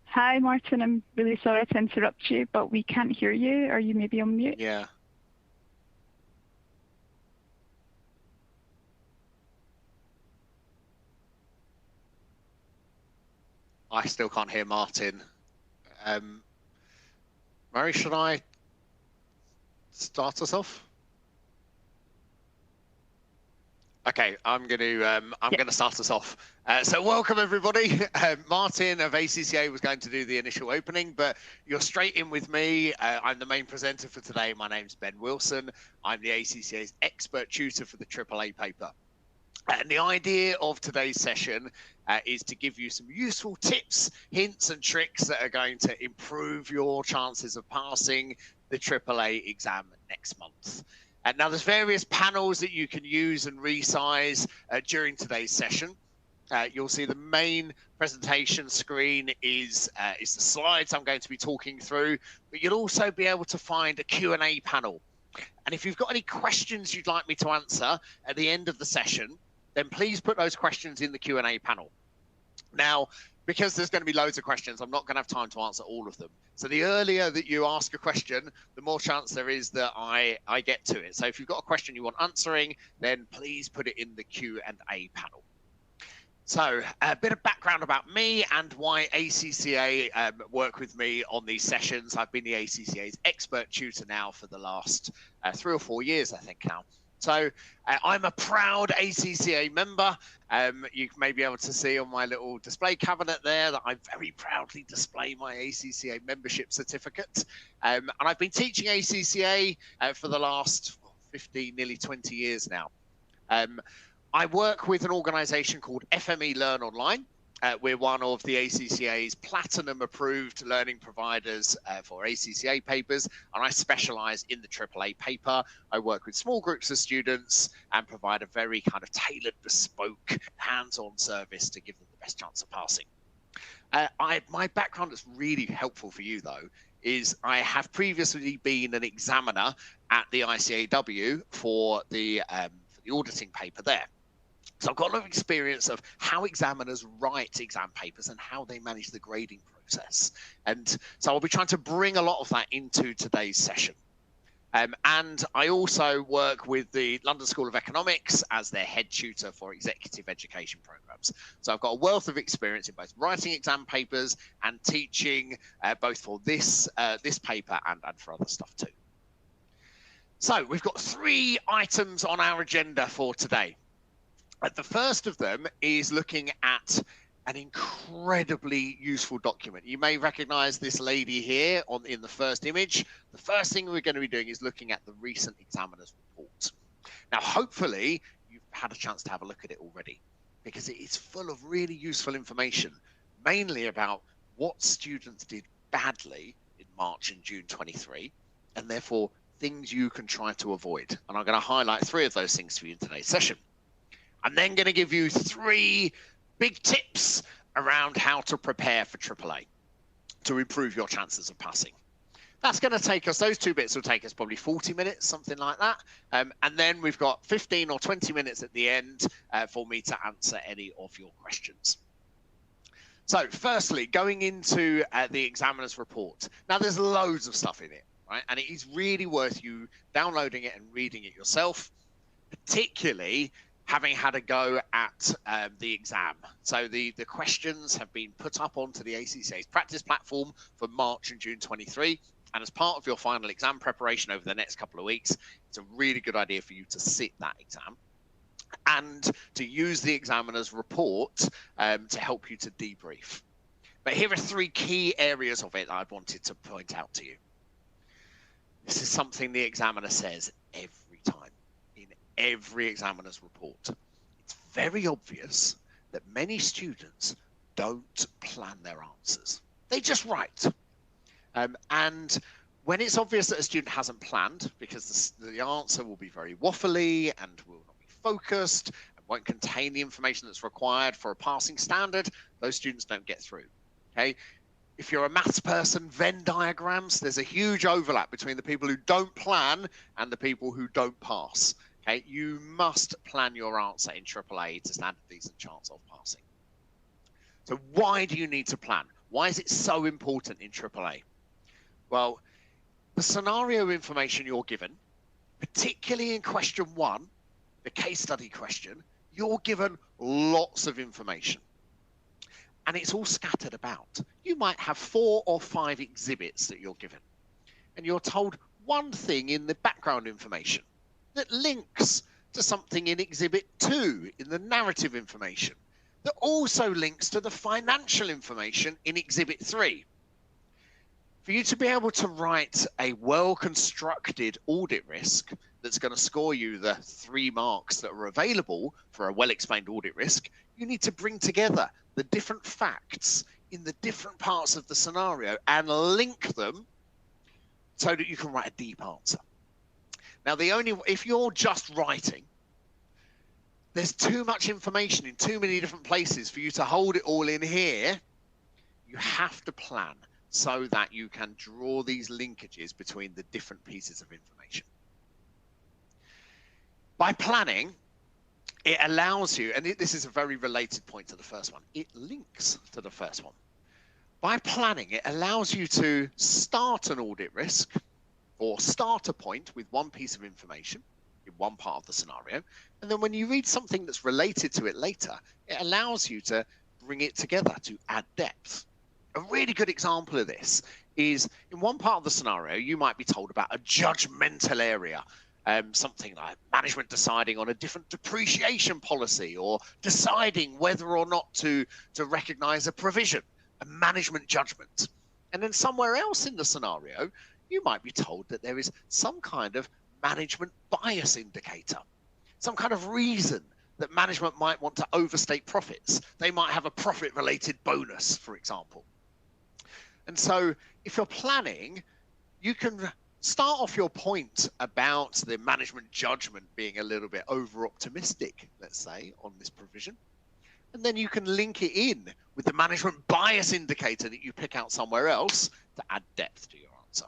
Hi, Martin. I'm really sorry to interrupt you, but we can't hear you. Are you maybe on mute? Yeah. I still can't hear Martin. Mary, should I start us off? Okay, I'm going to start us off. So welcome everybody. Martin of ACCA was going to do the initial opening, but you're straight in with me. I'm the main presenter for today. My name's Ben Wilson. I'm the ACCA's expert tutor for the AAA paper. And the idea of today's session is to give you some useful tips, hints and tricks that are going to improve your chances of passing the AAA exam next month. Now, there's various panels that you can use and resize during today's session. You'll see the main presentation screen is the slides I'm going to be talking through, but you'll also be able to find a Q&A panel. And if you've got any questions you'd like me to answer at the end of the session, then please put those questions in the Q&A panel. Now, because there's going to be loads of questions, I'm not going to have time to answer all of them. So the earlier that you ask a question, the more chance there is that I get to it. So if you've got a question you want answering, then please put it in the Q&A panel. So a bit of background about me and why ACCA work with me on these sessions. I've been the ACCA's expert tutor now for the last 3 or 4 years, I think now. So I'm a proud ACCA member. You may be able to see on my little display cabinet there that I very proudly display my ACCA membership certificate. And I've been teaching ACCA for the last 15, nearly 20 years now. I work with an organization called FME Learn Online. We're one of the ACCA's platinum approved learning providers for ACCA papers, and I specialize in the AAA paper. I work with small groups of students and provide a very kind of tailored, bespoke, hands-on service to give them the best chance of passing. My background that's really helpful for you, though, is I have previously been an examiner at the ICAW for the auditing paper there. So I've got a lot of experience of how examiners write exam papers and how they manage the grading process. And so I'll be trying to bring a lot of that into today's session. And I also work with the London School of Economics as their head tutor for executive education programs. So I've got a wealth of experience in both writing exam papers and teaching both for this paper and for other stuff too. So we've got 3 items on our agenda for today. The first of them is looking at an incredibly useful document. You may recognize this lady here in the first image. The first thing we're going to be doing is looking at the recent examiner's report. Now, hopefully, you've had a chance to have a look at it already, because it is full of really useful information, mainly about what students did badly in March and June 23, and therefore things you can try to avoid. And I'm going to highlight 3 of those things for you in today's session. I'm then going to give you 3 big tips around how to prepare for AAA to improve your chances of passing. That's going to take us, those 2 bits will take us probably 40 minutes, something like that. And then we've got 15 or 20 minutes at the end for me to answer any of your questions. So firstly, going into the examiner's report. Now, there's loads of stuff in it, right? And it is really worth you downloading it and reading it yourself, particularly having had a go at the exam. So the questions have been put up onto the ACCA's practice platform for March and June 23. And as part of your final exam preparation over the next couple of weeks, it's a really good idea for you to sit that exam and to use the examiner's report to help you to debrief. But here are 3 key areas of it that I wanted to point out to you. This is something the examiner says every time. Every examiner's report. It's very obvious that many students don't plan their answers. They just write. And when it's obvious that a student hasn't planned, because the answer will be very waffly and will not be focused and won't contain the information that's required for a passing standard, those students don't get through. Okay. If you're a maths person, Venn diagrams, there's a huge overlap between the people who don't plan and the people who don't pass. Okay, you must plan your answer in AAA to stand a decent chance of passing. So why do you need to plan? Why is it so important in AAA? Well, the scenario information you're given, particularly in question 1, the case study question, you're given lots of information. And it's all scattered about. You might have 4 or 5 exhibits that you're given. And you're told one thing in the background information that links to something in exhibit 2 in the narrative information that also links to the financial information in exhibit 3. For you to be able to write a well-constructed audit risk that's going to score you the 3 marks that are available for a well-explained audit risk, you need to bring together the different facts in the different parts of the scenario and link them so that you can write a deep answer. Now, if you're just writing, there's too much information in too many different places for you to hold it all in here. You have to plan so that you can draw these linkages between the different pieces of information. By planning, it allows you, and this is a very related point to the first one, it links to the first one. By planning, it allows you to start an audit risk or start a point with one piece of information in one part of the scenario. And then when you read something that's related to it later, it allows you to bring it together to add depth. A really good example of this is in one part of the scenario, you might be told about a judgmental area, something like management deciding on a different depreciation policy or deciding whether or not to recognize a provision, a management judgment. And then somewhere else in the scenario, you might be told that there is some kind of management bias indicator, some kind of reason that management might want to overstate profits. They might have a profit-related bonus, for example. And so if you're planning, you can start off your point about the management judgment being a little bit over-optimistic, let's say, on this provision. And then you can link it in with the management bias indicator that you pick out somewhere else to add depth to your answer.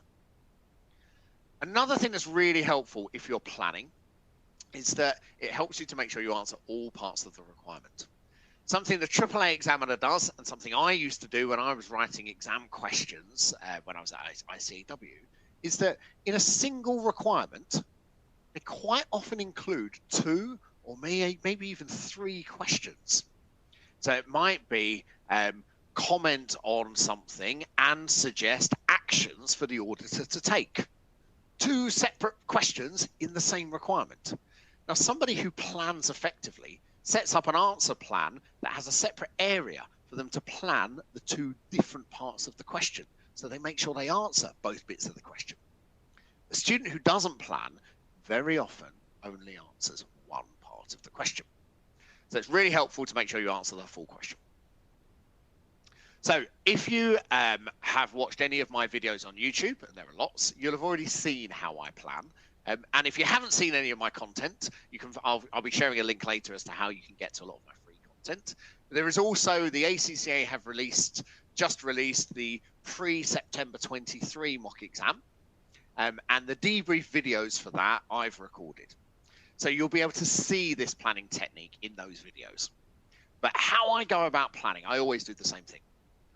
Another thing that's really helpful if you're planning is that it helps you to make sure you answer all parts of the requirement. Something the AAA examiner does, and something I used to do when I was writing exam questions when I was at ACCA, is that in a single requirement, they quite often include 2 or maybe even 3 questions. So it might be comment on something and suggest actions for the auditor to take. 2 separate questions in the same requirement. Now, somebody who plans effectively sets up an answer plan that has a separate area for them to plan the 2 different parts of the question. So they make sure they answer both bits of the question. The student who doesn't plan very often only answers one part of the question. So it's really helpful to make sure you answer the full question. So if you have watched any of my videos on YouTube, and there are lots, you'll have already seen how I plan. And if you haven't seen any of my content, I'll be sharing a link later as to how you can get to a lot of my free content. There is also the ACCA have just released the pre-September 23 mock exam, and the debrief videos for that I've recorded. So you'll be able to see this planning technique in those videos. But how I go about planning, I always do the same thing.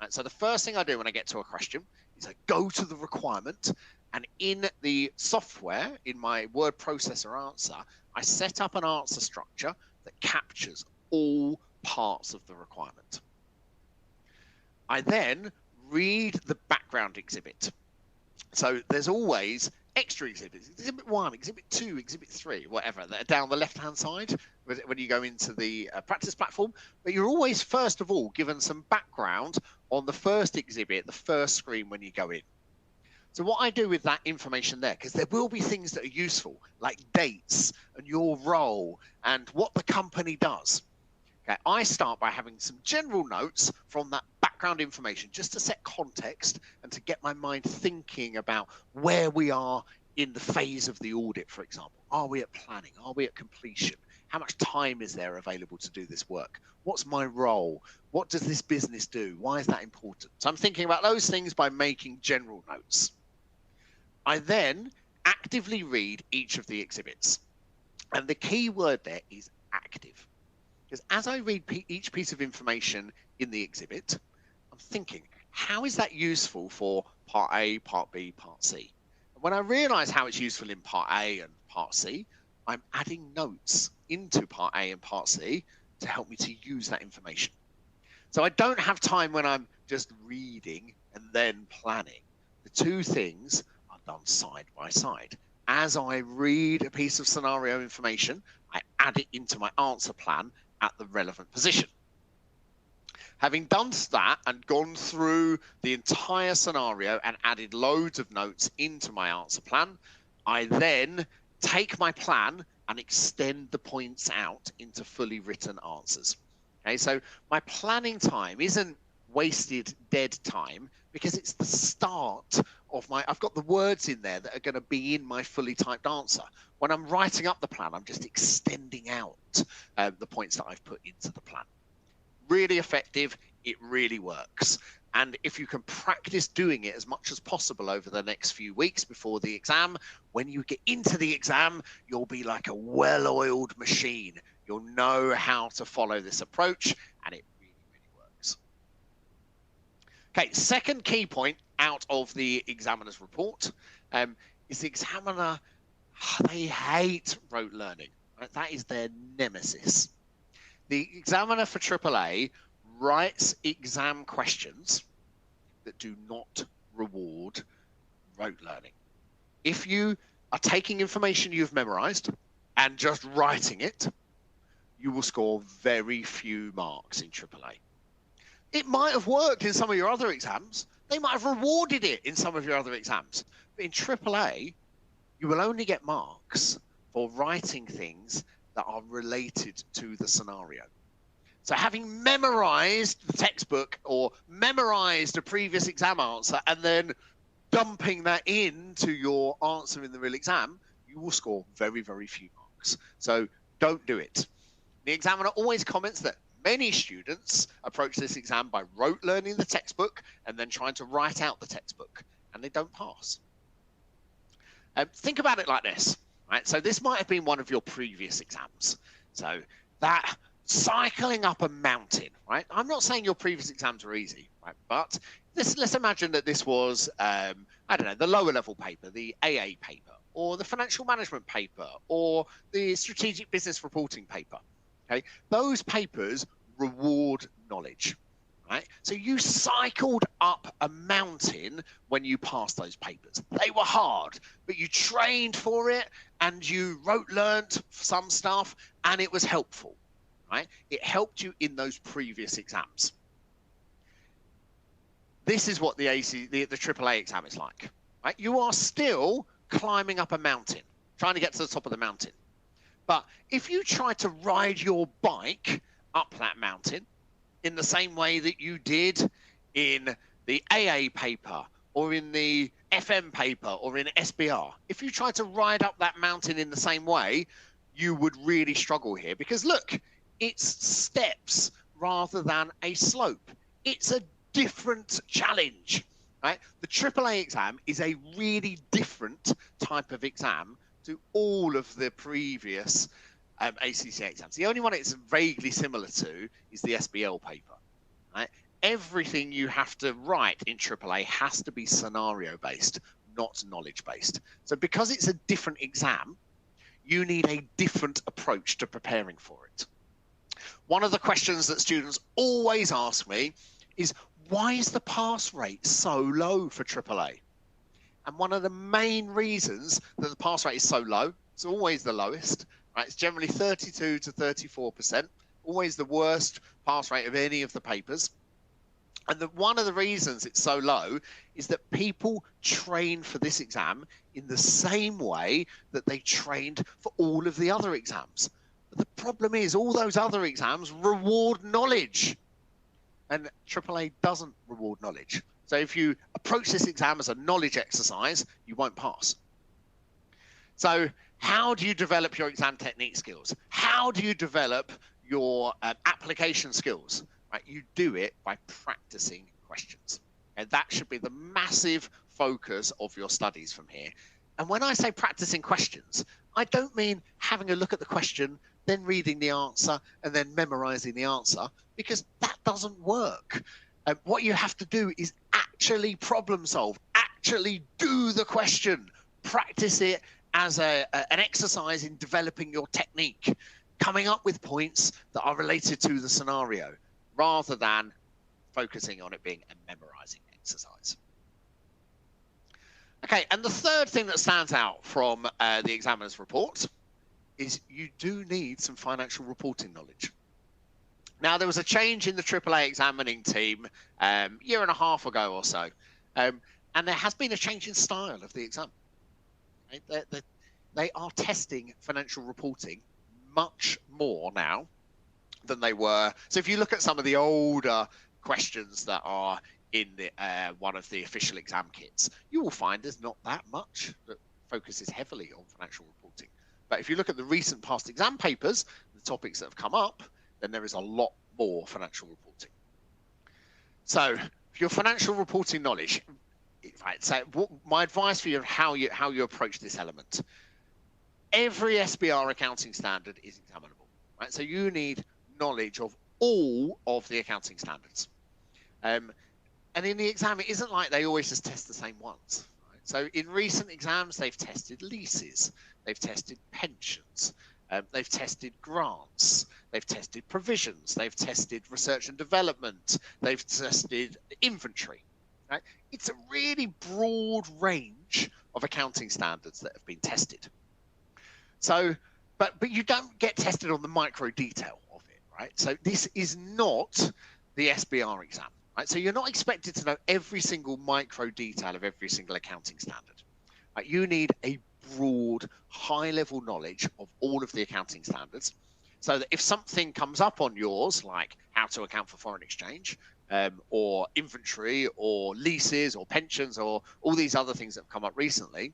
Right? So the first thing I do when I get to a question is I go to the requirement, and in the software, in my word processor answer, I set up an answer structure that captures all parts of the requirement. I then read the background exhibit. So there's always extra exhibits, exhibit 1, exhibit 2, exhibit 3, whatever, that are down the left-hand side when you go into the practice platform. But you're always, first of all, given some background on the first exhibit, the first screen when you go in. So what I do with that information there, because there will be things that are useful, like dates and your role and what the company does. Okay, I start by having some general notes from that background information just to set context and to get my mind thinking about where we are in the phase of the audit, for example. Are we at planning? Are we at completion? How much time is there available to do this work? What's my role? What does this business do? Why is that important? So I'm thinking about those things by making general notes. I then actively read each of the exhibits. And the key word there is active. Because as I read each piece of information in the exhibit, I'm thinking, how is that useful for part A, part B, part C? And when I realize how it's useful in part A and part C, I'm adding notes into part A and part C to help me to use that information. So I don't have time when I'm just reading and then planning. The two things are done side by side. As I read a piece of scenario information, I add it into my answer plan at the relevant position. Having done that and gone through the entire scenario and added loads of notes into my answer plan, I then take my plan and extend the points out into fully written answers. Okay, so my planning time isn't wasted dead time because it's the start of I've got the words in there that are going to be in my fully typed answer. When I'm writing up the plan, I'm just extending out the points that I've put into the plan. Really effective, it really works. And if you can practice doing it as much as possible over the next few weeks before the exam, when you get into the exam, you'll be like a well-oiled machine. You'll know how to follow this approach, and it really, really works. Okay, second key point out of the examiner's report is the examiner, they hate rote learning. Right? That is their nemesis. The examiner for AAA writes exam questions that do not reward rote learning. If you are taking information you've memorized and just writing it, you will score very few marks in AAA. It might have worked in some of your other exams. They might have rewarded it in some of your other exams. But in AAA, you will only get marks for writing things that are related to the scenario. So having memorized the textbook or memorized a previous exam answer and then dumping that into your answer in the real exam, you will score very, very few marks. So don't do it. The examiner always comments that many students approach this exam by rote learning the textbook and then trying to write out the textbook, and they don't pass. Think about it like this, right? So this might have been one of your previous exams. So that cycling up a mountain, right? I'm not saying your previous exams were easy, right? But let's imagine that this was, I don't know, the lower level paper, the AA paper, or the financial management paper, or the strategic business reporting paper. Okay, those papers reward knowledge, right? So you cycled up a mountain when you passed those papers. They were hard, but you trained for it and you learned some stuff, and it was helpful, right? It helped you in those previous exams. This is what the AAA exam is like, right? You are still climbing up a mountain, trying to get to the top of the mountain. But if you try to ride your bike up that mountain in the same way that you did in the AA paper or in the FM paper or in SBR, if you try to ride up that mountain in the same way, you would really struggle here because look, it's steps rather than a slope. It's a different challenge, right? The AAA exam is a really different type of exam to all of the previous ACCA exams. The only one it's vaguely similar to is the SBL paper, right? Everything you have to write in AAA has to be scenario-based, not knowledge-based. So because it's a different exam, you need a different approach to preparing for it. One of the questions that students always ask me is, why is the pass rate so low for AAA? And one of the main reasons that the pass rate is so low, it's always the lowest, right? It's generally 32 to 34%, always the worst pass rate of any of the papers. And one of the reasons it's so low is that people train for this exam in the same way that they trained for all of the other exams. But the problem is all those other exams reward knowledge, and AAA doesn't reward knowledge. So if you approach this exam as a knowledge exercise, you won't pass. So how do you develop your exam technique skills? How do you develop your application skills? Right? You do it by practicing questions. And that should be the massive focus of your studies from here. And when I say practicing questions, I don't mean having a look at the question, then reading the answer, and then memorizing the answer, because that doesn't work. What you have to do is actually problem solve, actually do the question, practice it as an exercise in developing your technique, coming up with points that are related to the scenario, rather than focusing on it being a memorizing exercise. Okay, and the third thing that stands out from the examiner's report is you do need some financial reporting knowledge. Now, there was a change in the AAA examining team year and a half ago or so, and there has been a change in style of the exam. Right? They are testing financial reporting much more now than they were. So if you look at some of the older questions that are in the, one of the official exam kits, you will find there's not that much that focuses heavily on financial reporting. But if you look at the recent past exam papers, the topics that have come up, then there is a lot more financial reporting. So your financial reporting knowledge, right? So my advice for you on how you approach this element. Every SBR accounting standard is examinable, right? So you need knowledge of all of the accounting standards. And in the exam, it isn't like they always just test the same ones. Right? So in recent exams, they've tested leases, they've tested pensions, they've tested grants, they've tested provisions, they've tested research and development, they've tested inventory. Right? It's a really broad range of accounting standards that have been tested. So, but you don't get tested on the micro detail of it, right? So this is not the SBR exam, right? So you're not expected to know every single micro detail of every single accounting standard. Right? You need a broad, high-level knowledge of all of the accounting standards, so that if something comes up on yours, like how to account for foreign exchange, or inventory, or leases, or pensions, or all these other things that have come up recently,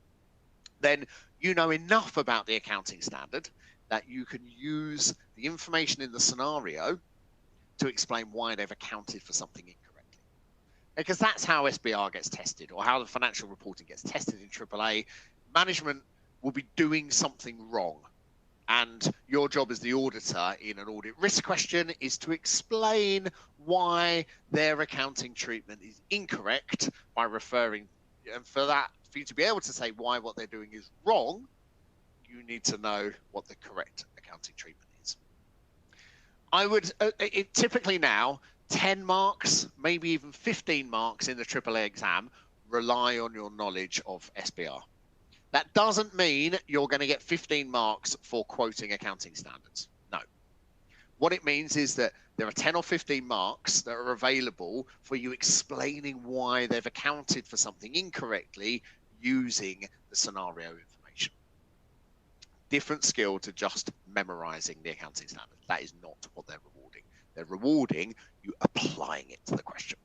then you know enough about the accounting standard that you can use the information in the scenario to explain why they've accounted for something incorrectly. Because that's how SBR gets tested, or how the financial reporting gets tested in AAA. Management will be doing something wrong, and your job as the auditor in an audit risk question is to explain why their accounting treatment is incorrect by referring, and for you to be able to say why what they're doing is wrong, you need to know what the correct accounting treatment is. I would typically now 10 marks, maybe even 15 marks in the AAA exam rely on your knowledge of SBR. That doesn't mean you're going to get 15 marks for quoting accounting standards. No. What it means is that there are 10 or 15 marks that are available for you explaining why they've accounted for something incorrectly using the scenario information. Different skill to just memorizing the accounting standard. That is not what they're rewarding. They're rewarding you applying it to the question.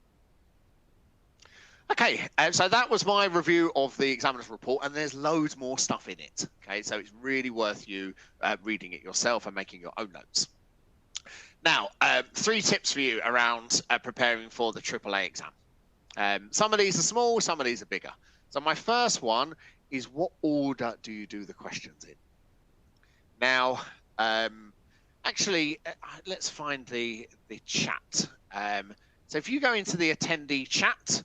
Okay, so that was my review of the examiner's report, and there's loads more stuff in it. Okay, so it's really worth you reading it yourself and making your own notes. Now, 3 tips for you around preparing for the AAA exam. Some of these are small, some of these are bigger. So my first one is, what order do you do the questions in? Now, actually, let's find the chat. So if you go into the attendee chat,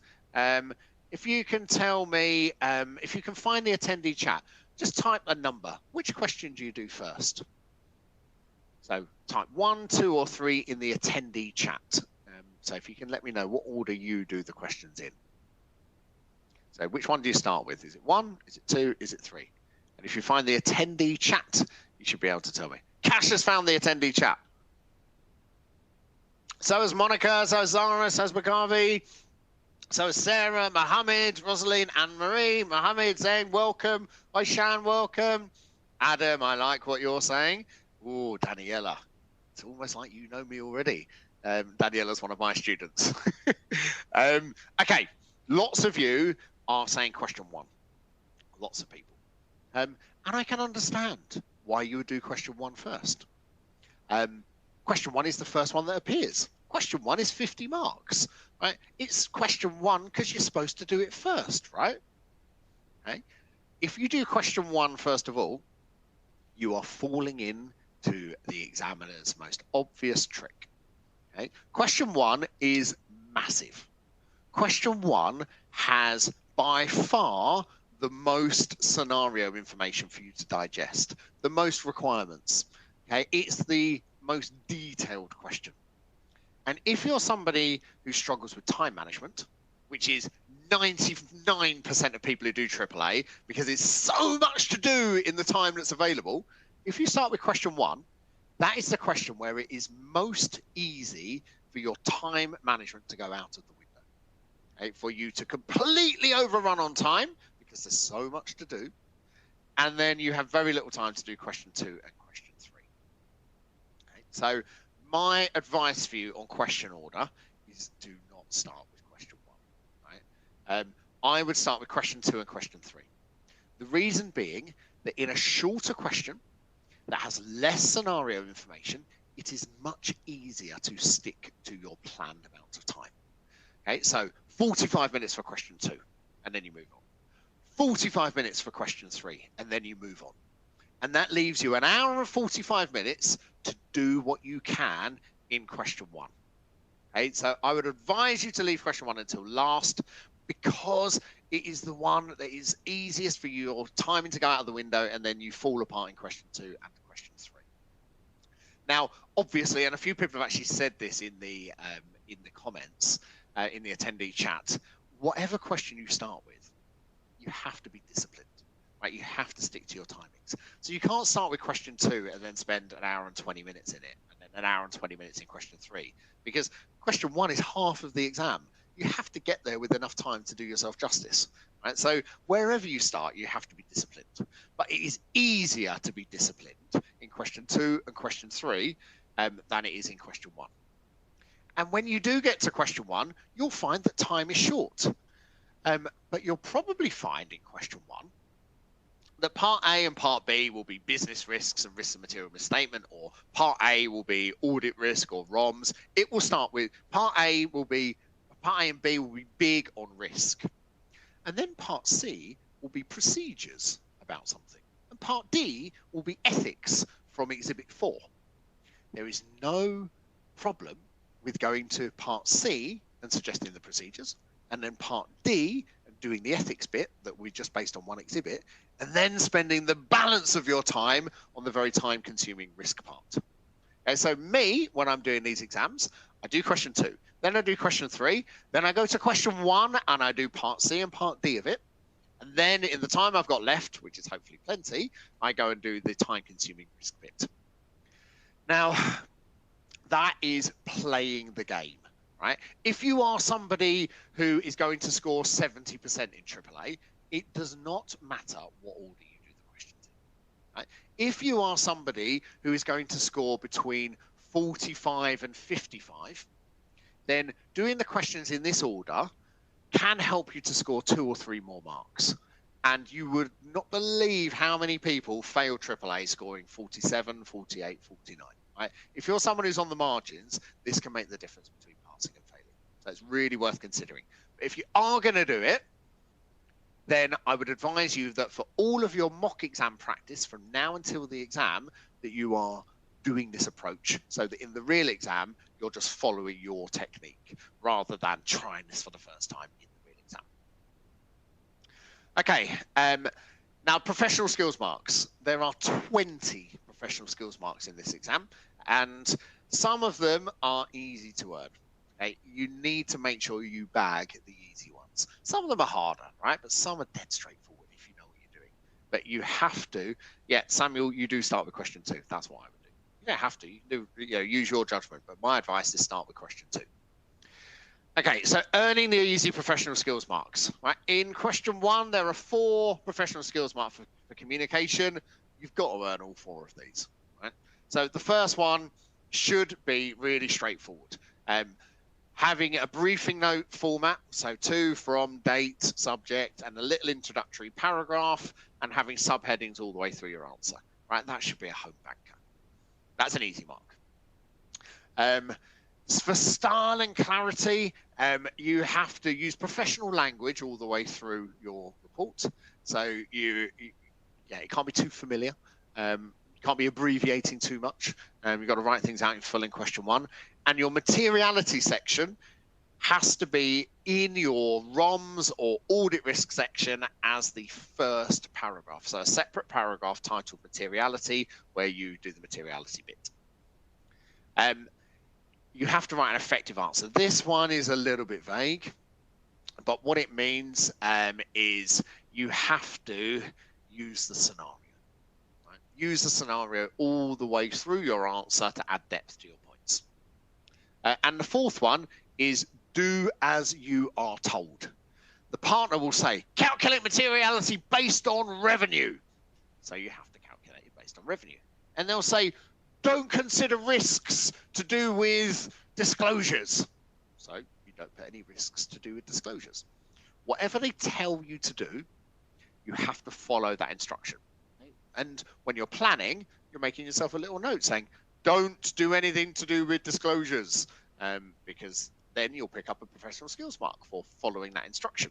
if you can tell me, if you can find the attendee chat, just type a number. Which question do you do first? So type 1, 2, or 3 in the attendee chat. So if you can let me know what order you do the questions in. So which one do you start with? Is it 1? Is it 2? Is it 3? And if you find the attendee chat, you should be able to tell me. Cash has found the attendee chat. So has Monica, so has Zara, so has McGarvey. So is Sarah, Mohammed, Rosaline, Anne-Marie, Mohammed, Zain, welcome. Aishan, welcome. Adam, I like what you're saying. Oh, Daniela. It's almost like you know me already. Daniela's one of my students. Okay, lots of you are saying question 1. Lots of people. And I can understand why you would do question 1 first. Question 1 is the first one that appears. Question 1 is 50 marks, right? It's question 1 because you're supposed to do it first, right? Okay. If you do question 1 first of all, you are falling into the examiner's most obvious trick. Okay. Question 1 is massive. massive. Question 1 has by far the most scenario information for you to digest, the most requirements. Okay, it's the most detailed question. And if you're somebody who struggles with time management, which is 99% of people who do AAA, because it's so much to do in the time that's available, if you start with question 1, that is the question where it is most easy for your time management to go out of the window. Okay, for you to completely overrun on time, because there's so much to do, and then you have very little time to do question 2 and question 3. Okay, so my advice for you on question order is do not start with question 1. Right? I would start with question 2 and question 3. The reason being that in a shorter question that has less scenario information, it is much easier to stick to your planned amount of time. Okay, so 45 minutes for question 2, and then you move on. 45 minutes for question 3, and then you move on. And that leaves you an hour and 45 minutes to do what you can in question 1. Okay, so I would advise you to leave question 1 until last, because it is the one that is easiest for your timing to go out of the window, and then you fall apart in question 2 and question 3. Now, obviously, and a few people have actually said this in the comments, in the attendee chat, whatever question you start with, you have to be disciplined. Right, you have to stick to your timings. So you can't start with question 2 and then spend an hour and 20 minutes in it, and then an hour and 20 minutes in question 3, because question 1 is half of the exam. You have to get there with enough time to do yourself justice. Right? So wherever you start, you have to be disciplined. But it is easier to be disciplined in question 2 and question 3 than it is in question 1. And when you do get to question 1, you'll find that time is short. But you'll probably find in question 1 that part A and part B will be business risks and risks of material misstatement, or part A will be audit risk or ROMs. It will start with part A and B will be big on risk. And then part C will be procedures about something. And part D will be ethics from Exhibit 4. There is no problem with going to part C and suggesting the procedures, and then part D and doing the ethics bit that we just based on one exhibit, and then spending the balance of your time on the very time-consuming risk part. Okay, so me, when I'm doing these exams, I do question 2, then I do question 3, then I go to question 1 and I do part C and part D of it. And then in the time I've got left, which is hopefully plenty, I go and do the time-consuming risk bit. Now, that is playing the game, right? If you are somebody who is going to score 70% in AAA, it does not matter what order you do the questions in, right? If you are somebody who is going to score between 45 and 55, then doing the questions in this order can help you to score 2 or 3 more marks. And you would not believe how many people fail AAA scoring 47, 48, 49. Right? If you're someone who's on the margins, this can make the difference between passing and failing. So it's really worth considering. But if you are going to do it, then I would advise you that for all of your mock exam practice from now until the exam, that you are doing this approach, so that in the real exam, you're just following your technique rather than trying this for the first time in the real exam. Okay, now professional skills marks. There are 20 professional skills marks in this exam, and some of them are easy to earn. Okay? You need to make sure you bag the easy ones. Some of them are harder, right? But some are dead straightforward if you know what you're doing. But you have to, yeah, Samuel, you do start with question 2. That's what I would do. You don't have to. You can do, use your judgment. But my advice is start with question 2. Okay, so earning the easy professional skills marks. Right? In question 1, there are 4 professional skills marks for communication. You've got to earn all 4 of these. Right? So the first one should be really straightforward. Having a briefing note format, so to, from, date, subject, and a little introductory paragraph, and having subheadings all the way through your answer. Right? That should be a home banker. That's an easy mark. For style and clarity, you have to use professional language all the way through your report. So it can't be too familiar. You can't be abbreviating too much. You've got to write things out in full in question 1. And your materiality section has to be in your ROMs or audit risk section as the first paragraph. So a separate paragraph titled materiality, where you do the materiality bit. You have to write an effective answer. This one is a little bit vague, but what it means is you have to use the scenario. Right? Use the scenario all the way through your answer to add depth to your points. And the fourth one is do as you are told. The partner will say, calculate materiality based on revenue. So you have to calculate it based on revenue. And they'll say, don't consider risks to do with disclosures. So you don't put any risks to do with disclosures. Whatever they tell you to do, you have to follow that instruction. And when you're planning, you're making yourself a little note saying, don't do anything to do with disclosures, because then you'll pick up a professional skills mark for following that instruction.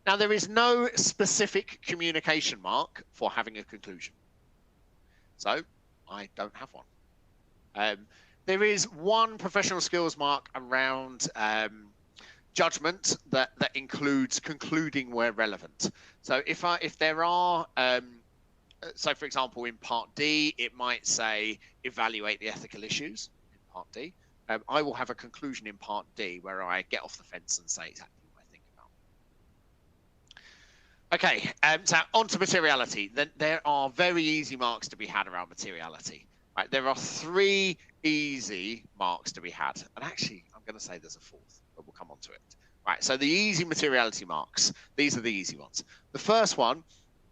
Now, there is no specific communication mark for having a conclusion. So I don't have one. There is one professional skills mark around judgment that includes concluding where relevant. So if there are, so for example, in Part D, it might say evaluate the ethical issues in Part D. I will have a conclusion in Part D where I get off the fence and say exactly what I think about. Okay, so on to materiality. Then there are very easy marks to be had around materiality. Right, there are 3 easy marks to be had, and actually I'm going to say there's a 4th, but we'll come on to it. Right, so the easy materiality marks, these are the easy ones. The first one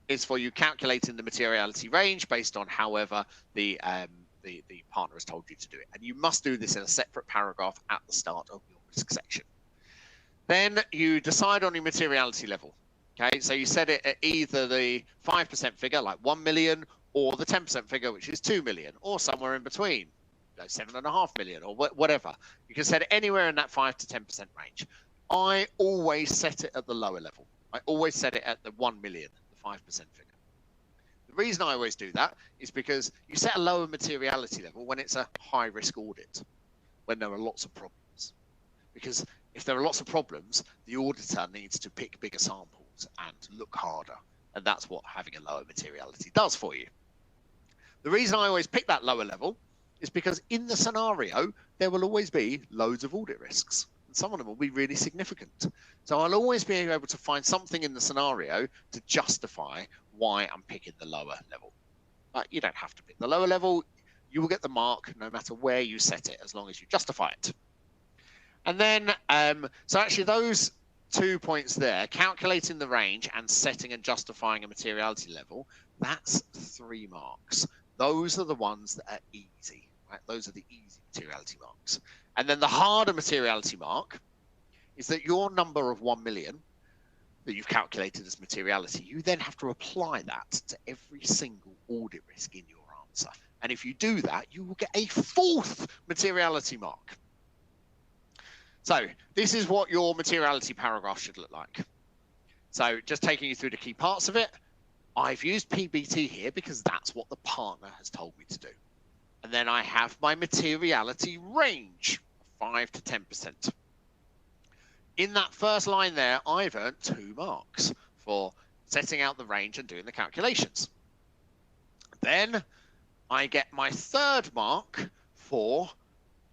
is for you calculating the materiality range based on however the partner has told you to do it, and you must do this in a separate paragraph at the start of your risk section. Then you decide on your materiality level. Okay, so you set it at either the 5% figure, like 1 million, or the 10% figure, which is 2 million, or somewhere in between, 7.5 million, or whatever. You can set it anywhere in that 5 to 10% range. I always set it at the lower level. I always set it at the 1 million, the 5% figure. The reason I always do that is because you set a lower materiality level when it's a high-risk audit, when there are lots of problems. Because if there are lots of problems, the auditor needs to pick bigger samples and look harder. And that's what having a lower materiality does for you. The reason I always pick that lower level is because in the scenario, there will always be loads of audit risks. And some of them will be really significant. So I'll always be able to find something in the scenario to justify why I'm picking the lower level. But you don't have to pick the lower level. You will get the mark no matter where you set it, as long as you justify it. And then, so actually those 2 points there, calculating the range and setting and justifying a materiality level, that's 3 marks. Those are the ones that are easy, right? Those are the easy materiality marks. And then the harder materiality mark is that your number of 1 million that you've calculated as materiality, you then have to apply that to every single audit risk in your answer. And if you do that, you will get a 4th materiality mark. So this is what your materiality paragraph should look like. So just taking you through the key parts of it, I've used PBT here because that's what the partner has told me to do. And then I have my materiality range, 5 to 10%. In that first line there, I've earned 2 marks for setting out the range and doing the calculations. Then I get my 3rd mark for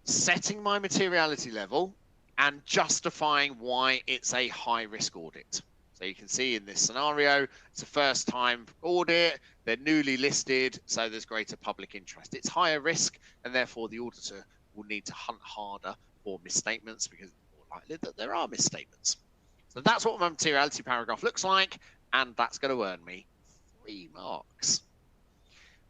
setting my materiality level and justifying why it's a high-risk audit. So you can see in this scenario, it's a first-time audit, they're newly listed, so there's greater public interest. It's higher risk, and therefore the auditor will need to hunt harder for misstatements because it's more likely that there are misstatements. So that's what my materiality paragraph looks like, and that's going to earn me 3 marks.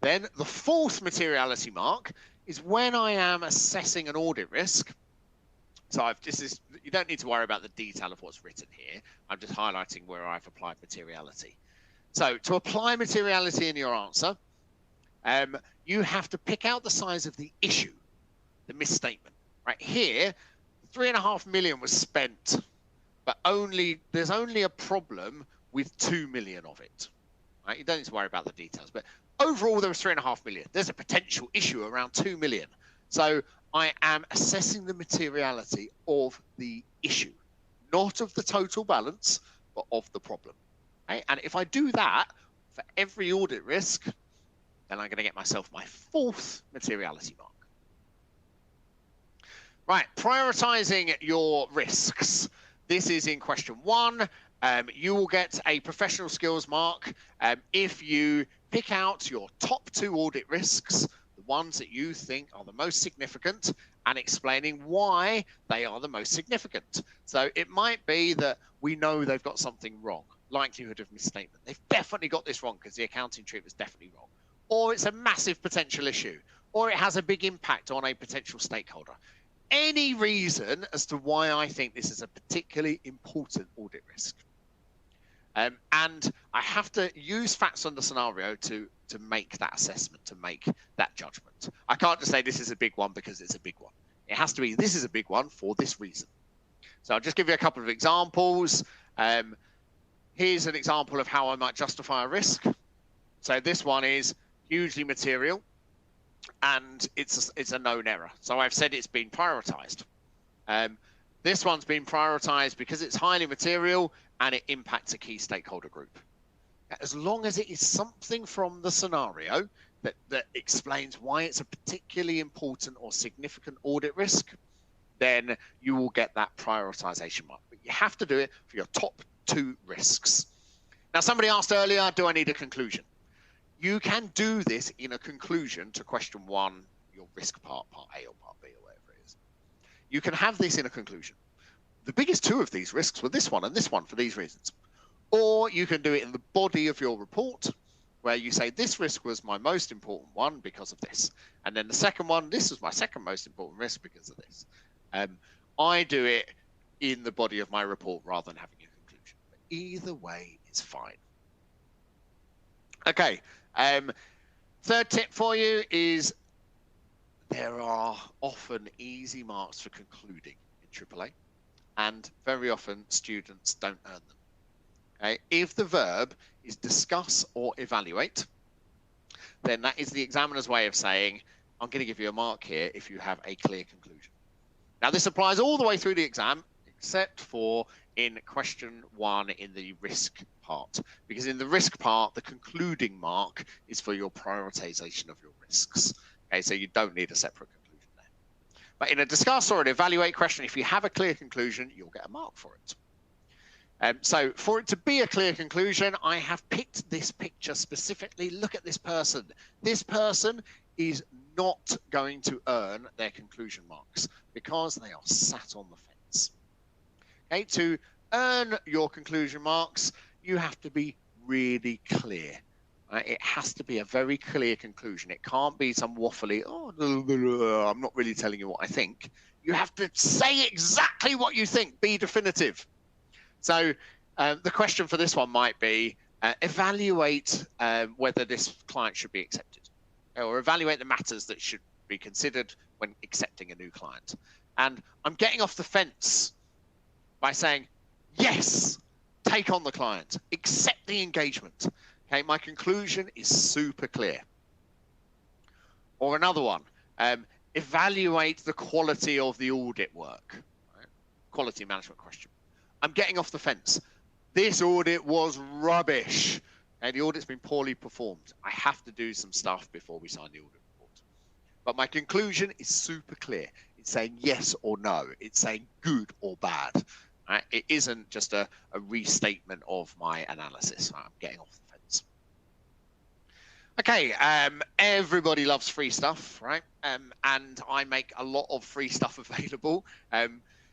Then the 4th materiality mark is when I am assessing an audit risk. So you don't need to worry about the detail of what's written here. I'm just highlighting where I've applied materiality. So to apply materiality in your answer, you have to pick out the size of the issue, the misstatement. Right here, 3.5 million was spent, but there's only a problem with 2 million of it. Right? You don't need to worry about the details, but overall there was 3.5 million. There's a potential issue around 2 million. So I am assessing the materiality of the issue, not of the total balance, but of the problem. Okay? And if I do that for every audit risk, then I'm going to get myself my 4th materiality mark. Right, prioritizing your risks. This is in question 1. You will get a professional skills mark if you pick out your top 2 audit risks, the ones that you think are the most significant, and explaining why they are the most significant. So it might be that we know they've got something wrong, likelihood of misstatement. They've definitely got this wrong because the accounting treatment is definitely wrong. Or it's a massive potential issue, or it has a big impact on a potential stakeholder. Any reason as to why I think this is a particularly important audit risk. And I have to use facts on the scenario to make that assessment, to make that judgment. I can't just say this is a big one because it's a big one. It has to be this is a big one for this reason. So I'll just give you a couple of examples. Here's an example of how I might justify a risk. So this one is hugely material, and it's a known error. So I've said it's been prioritized. This one's been prioritized because it's highly material and it impacts a key stakeholder group. As long as it is something from the scenario that explains why it's a particularly important or significant audit risk, then you will get that prioritization mark. But you have to do it for your top 2 risks. Now, somebody asked earlier, do I need a conclusion? You can do this in a conclusion to question 1, your risk part A or part B or whatever it is. You can have this in a conclusion. The biggest 2 of these risks were this one and this one for these reasons. Or you can do it in the body of your report, where you say this risk was my most important one because of this. And then the second one, this was my second most important risk because of this. I do it in the body of my report rather than having a conclusion. But either way is fine. Okay. 3rd tip for you is there are often easy marks for concluding in AAA, and very often students don't earn them. Okay? If the verb is discuss or evaluate, then that is the examiner's way of saying, I'm going to give you a mark here if you have a clear conclusion. Now, this applies all the way through the exam, except for in question 1 in the risk part, because in the risk part, the concluding mark is for your prioritization of your risks. Okay, so you don't need a separate conclusion there. But in a discuss or an evaluate question, if you have a clear conclusion, you'll get a mark for it. So for it to be a clear conclusion, I have picked this picture specifically. Look at this person. This person is not going to earn their conclusion marks because they are sat on the fence. Okay, to earn your conclusion marks, you have to be really clear. Right? It has to be a very clear conclusion. It can't be some waffly, I'm not really telling you what I think. You have to say exactly what you think, be definitive. So the question for this one might be, evaluate whether this client should be accepted, or evaluate the matters that should be considered when accepting a new client. And I'm getting off the fence by saying, yes, take on the client, accept the engagement. Okay, my conclusion is super clear. Or another one, evaluate the quality of the audit work. Right? Quality management question. I'm getting off the fence. This audit was rubbish. And the audit's been poorly performed. I have to do some stuff before we sign the audit report. But my conclusion is super clear. It's saying yes or no. It's saying good or bad. Right? It isn't just a restatement of my analysis. Right? I'm getting off the fence. Okay, everybody loves free stuff, right? And I make a lot of free stuff available.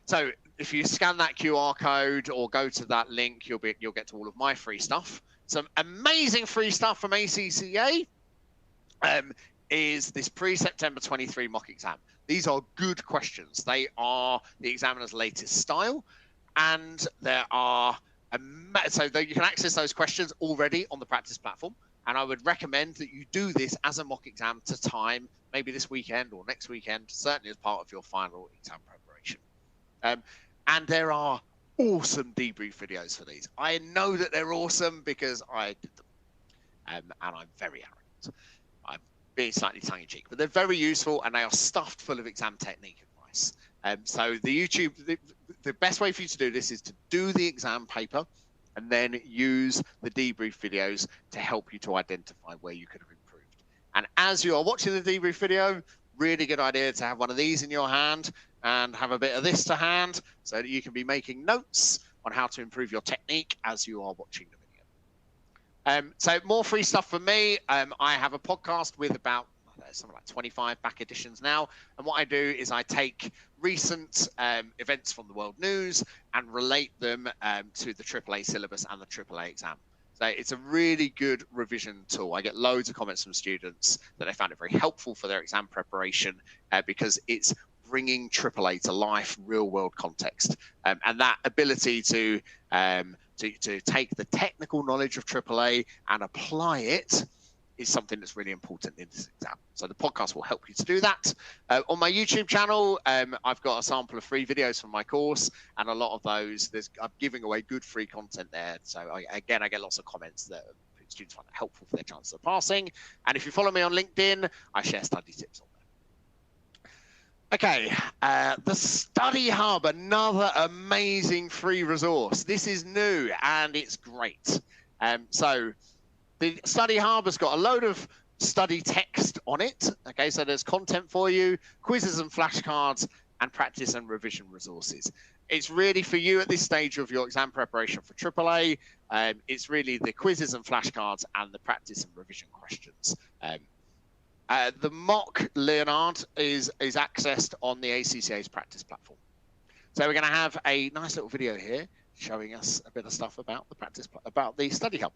So if you scan that QR code or go to that link, you'll get to all of my free stuff. Some amazing free stuff from ACCA is this pre-September 23 mock exam. These are good questions. They are the examiner's latest style, and there are so you can access those questions already on the practice platform. And I would recommend that you do this as a mock exam to time, maybe this weekend or next weekend, certainly as part of your final exam preparation. And there are awesome debrief videos for these. I know that they're awesome because I did them. And I'm very arrogant. I've being slightly tongue-in-cheek, but they're very useful and they are stuffed full of exam technique advice. So the best way for you to do this is to do the exam paper and then use the debrief videos to help you to identify where you could have improved. And as you are watching the debrief video, really good idea to have one of these in your hand and have a bit of this to hand so that you can be making notes on how to improve your technique as you are watching the video. So more free stuff for me. I have a podcast with about something like 25 back editions now. And what I do is I take recent events from the world news and relate them to the AAA syllabus and the AAA exam. So it's a really good revision tool. I get loads of comments from students that they found it very helpful for their exam preparation because it's bringing AAA to life, real world context. And that ability to take the technical knowledge of AAA and apply it is something that's really important in this exam. So the podcast will help you to do that. On my YouTube channel, I've got a sample of free videos from my course, and a lot of those, I'm giving away good free content there. So I get lots of comments that students find it helpful for their chances of passing. And if you follow me on LinkedIn, I share study tips on there. Okay, the Study Hub, another amazing free resource. This is new and it's great. So the Study Hub has got a load of study text on it. Okay, so there's content for you, quizzes and flashcards, and practice and revision resources. It's really for you at this stage of your exam preparation for AAA. It's really the quizzes and flashcards and the practice and revision questions. The mock Leonard is accessed on the ACCA's practice platform. So we're going to have a nice little video here showing us a bit of stuff about the Study Hub.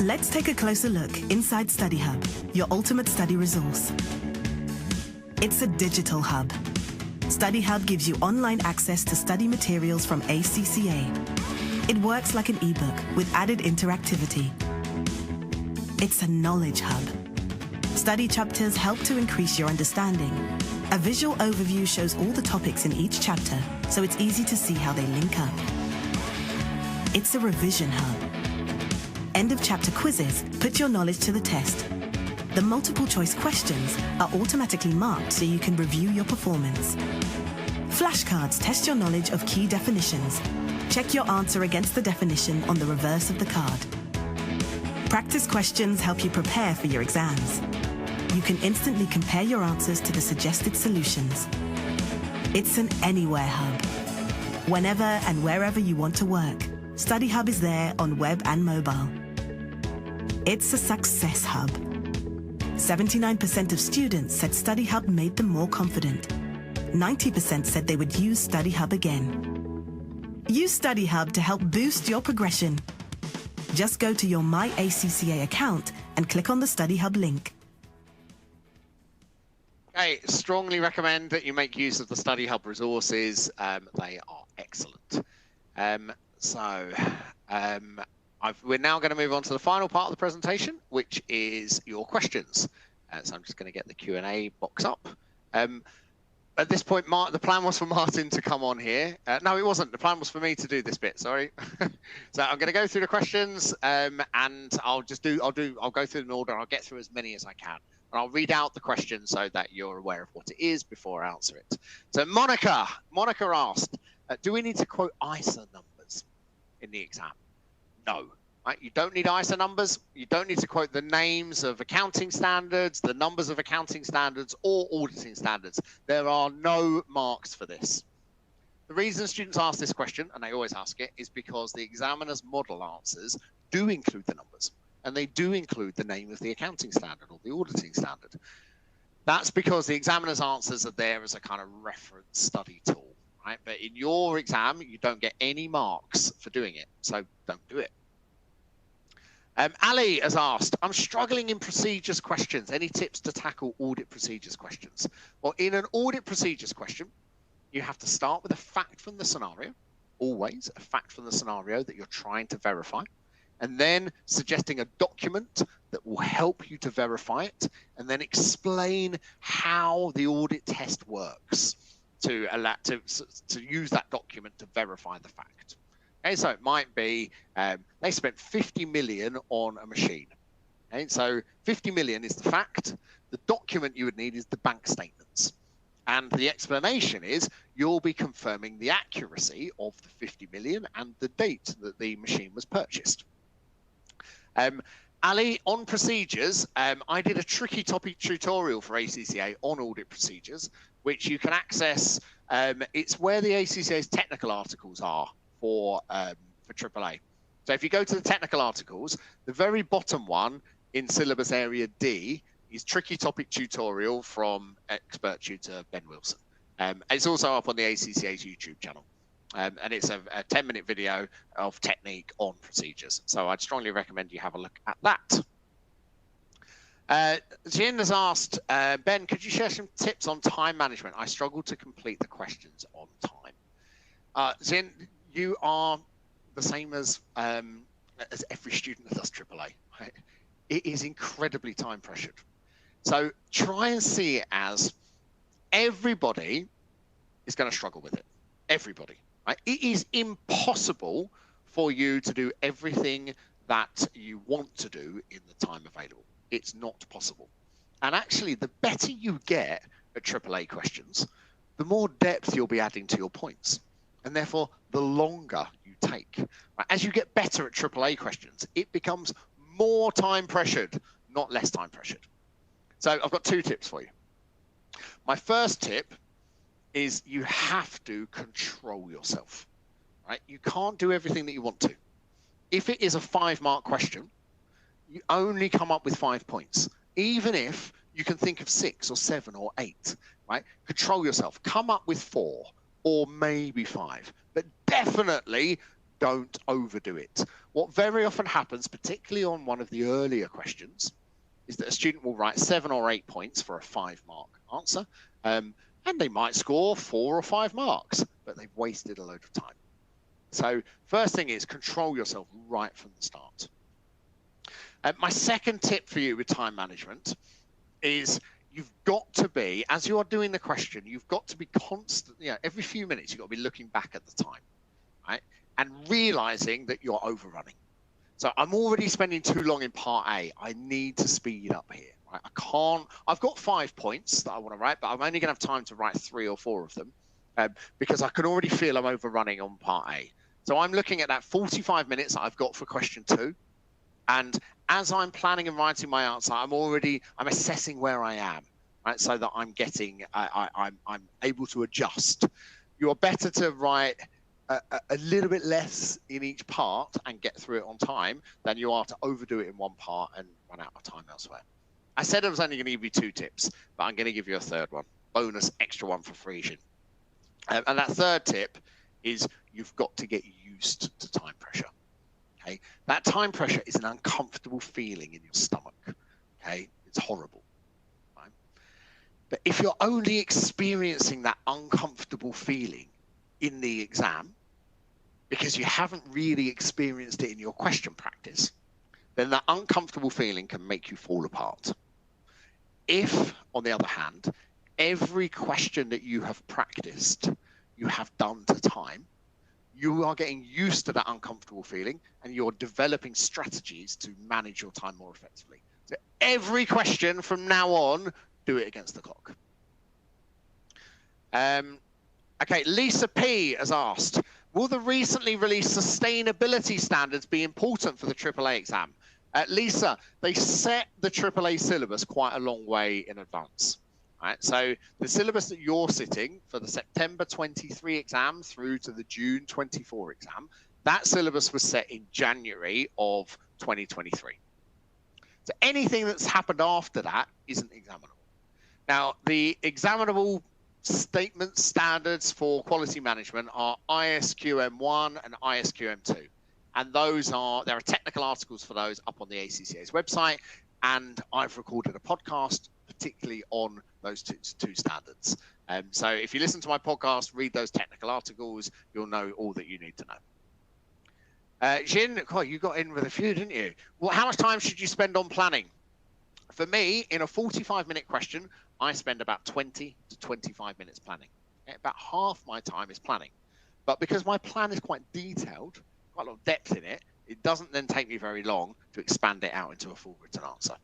Let's take a closer look inside Study Hub, your ultimate study resource. It's a digital hub. Study Hub gives you online access to study materials from ACCA. It works like an ebook with added interactivity. It's a knowledge hub. Study chapters help to increase your understanding. A visual overview shows all the topics in each chapter, so it's easy to see how they link up. It's a revision hub. End of chapter quizzes put your knowledge to the test. The multiple choice questions are automatically marked so you can review your performance. Flashcards test your knowledge of key definitions. Check your answer against the definition on the reverse of the card. Practice questions help you prepare for your exams. You can instantly compare your answers to the suggested solutions. It's an anywhere hub. Whenever and wherever you want to work, Study Hub is there on web and mobile. It's a success hub. 79% of students said Study Hub made them more confident. 90% said they would use Study Hub again. Use Study Hub to help boost your progression. Just go to your My ACCA account and click on the Study Hub link. I strongly recommend that you make use of the Study Hub resources. They are excellent. We're now going to move on to the final part of the presentation, which is your questions. So I'm just going to get the Q&A box up. At this point, the plan was for Martin to come on here. No, it wasn't. The plan was for me to do this bit. Sorry. So I'm going to go through the questions, and I'll go through them in order. I'll get through as many as I can. And I'll read out the question so that you're aware of what it is before I answer it. So Monica asked, do we need to quote ISA numbers in the exam? No. Right? You don't need ISA numbers. You don't need to quote the names of accounting standards, the numbers of accounting standards, or auditing standards. There are no marks for this. The reason students ask this question, and they always ask it, is because the examiner's model answers do include the numbers, and they do include the name of the accounting standard or the auditing standard. That's because the examiner's answers are there as a kind of reference study tool, right? But in your exam, you don't get any marks for doing it, so don't do it. Ali has asked, I'm struggling in procedures questions. Any tips to tackle audit procedures questions? Well, in an audit procedures question, you have to start with a fact from the scenario, always a fact from the scenario that you're trying to verify, and then suggesting a document that will help you to verify it, and then explain how the audit test works to use that document to verify the fact. Okay, so it might be they spent 50 million on a machine. Okay, so 50 million is the fact. The document you would need is the bank statements. And the explanation is you'll be confirming the accuracy of the 50 million and the date that the machine was purchased. Ali, on procedures, I did a tricky topic tutorial for ACCA on audit procedures, which you can access. It's where the ACCA's technical articles are for AAA. So if you go to the technical articles, the very bottom one in syllabus area D is tricky topic tutorial from expert tutor Ben Wilson. It's also up on the ACCA's YouTube channel. And it's a 10-minute video of technique on procedures. So I'd strongly recommend you have a look at that. Jin has asked, Ben, could you share some tips on time management? I struggle to complete the questions on time. Jin, you are the same as every student that does AAA. Right? It is incredibly time pressured. So try and see it as everybody is going to struggle with it. Everybody. Right? It is impossible for you to do everything that you want to do in the time available. It's not possible. And actually, the better you get at AAA questions, the more depth you'll be adding to your points. And therefore, the longer you take. Right? As you get better at AAA questions, it becomes more time pressured, not less time pressured. So I've got 2 tips for you. My first tip is you have to control yourself, right? You can't do everything that you want to. If it is a 5-mark question, you only come up with 5 points, even if you can think of 6 or 7 or 8, right? Control yourself, come up with 4 or maybe 5, but definitely don't overdo it. What very often happens, particularly on one of the earlier questions, is that a student will write 7 or 8 points for a 5-mark answer, and they might score 4 or 5 marks, but they've wasted a load of time. So first thing is control yourself right from the start. My second tip for you with time management is you've got to be, as you are doing the question, you've got to be constant, every few minutes, you've got to be looking back at the time, right? And realizing that you're overrunning. So I'm already spending too long in part A. I need to speed up here. Right? I can't, I've got 5 points that I want to write, but I'm only going to have time to write 3 or 4 of them because I can already feel I'm overrunning on part A. So I'm looking at that 45 minutes that I've got for question 2. And as I'm planning and writing my answer, I'm assessing where I am, right? So that I'm getting, I'm able to adjust. You're better to write a little bit less in each part and get through it on time than you are to overdo it in one part and run out of time elsewhere. I said I was only going to give you 2 tips, but I'm going to give you a 3rd one, bonus extra one for free. And that 3rd tip is you've got to get used to time pressure. Okay, that time pressure is an uncomfortable feeling in your stomach. Okay, it's horrible. Right? But if you're only experiencing that uncomfortable feeling in the exam because you haven't really experienced it in your question practice, then that uncomfortable feeling can make you fall apart. If, on the other hand, every question that you have practiced, you have done to time, you are getting used to that uncomfortable feeling and you're developing strategies to manage your time more effectively. So every question from now on, do it against the clock. Okay, Lisa P has asked, will the recently released sustainability standards be important for the AAA exam? Lisa, they set the AAA syllabus quite a long way in advance. Right, so the syllabus that you're sitting for the September 23 exam through to the June 24 exam, that syllabus was set in January of 2023. So anything that's happened after that isn't examinable. Now, the examinable statement standards for quality management are ISQM1 and ISQM2. And those are, there are technical articles for those up on the ACCA's website. And I've recorded a podcast particularly on those two standards. So if you listen to my podcast, read those technical articles, you'll know all that you need to know. Jin, you got in with a few, didn't you? Well, how much time should you spend on planning? For me, in a 45-minute question, I spend about 20 to 25 minutes planning. About half my time is planning. But because my plan is quite detailed, quite a lot of depth in it, it doesn't then take me very long to expand it out into a full written answer.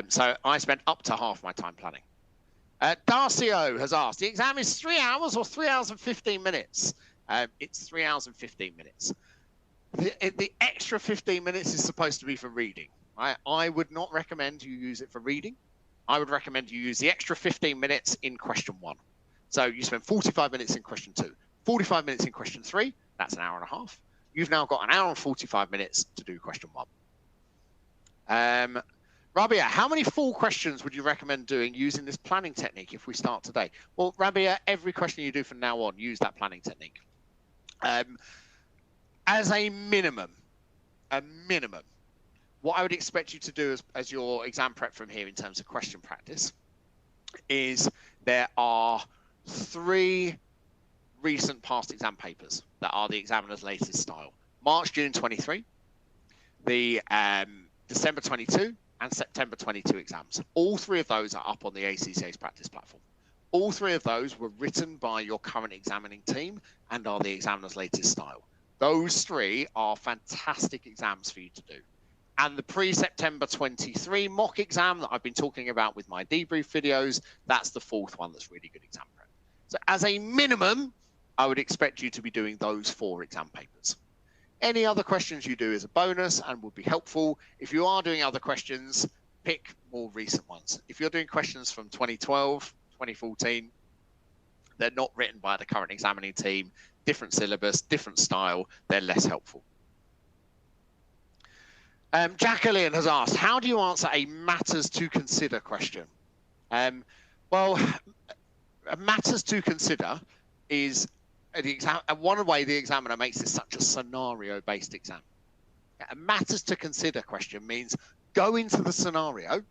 So I spent up to half my time planning. Darcio has asked, the exam is 3 hours or 3 hours and 15 minutes? It's 3 hours and 15 minutes. The extra 15 minutes is supposed to be for reading. Right? I would not recommend you use it for reading. I would recommend you use the extra 15 minutes in question 1. So you spend 45 minutes in question 2, 45 minutes in question 3, that's an hour and a half. You've now got an hour and 45 minutes to do question 1. Rabia, how many full questions would you recommend doing using this planning technique if we start today? Well, Rabia, every question you do from now on, use that planning technique. As a minimum, what I would expect you to do as your exam prep from here in terms of question practice is there are 3 recent past exam papers that are the examiner's latest style. March, June 23, the December 22, and September 22 exams. All 3 of those are up on the ACCA's practice platform. All 3 of those were written by your current examining team and are the examiner's latest style. Those 3 are fantastic exams for you to do. And the pre-September 23 mock exam that I've been talking about with my debrief videos, that's the 4th one that's really good exam prep. So as a minimum, I would expect you to be doing those 4 exam papers. Any other questions you do is a bonus and would be helpful. If you are doing other questions, pick more recent ones. If you're doing questions from 2012, 2014, they're not written by the current examining team, different syllabus, different style, they're less helpful. Jacqueline has asked, how do you answer a matters to consider question? Well, a matters to consider is one way the examiner makes this such a scenario-based exam. A matters to consider question means go into the scenario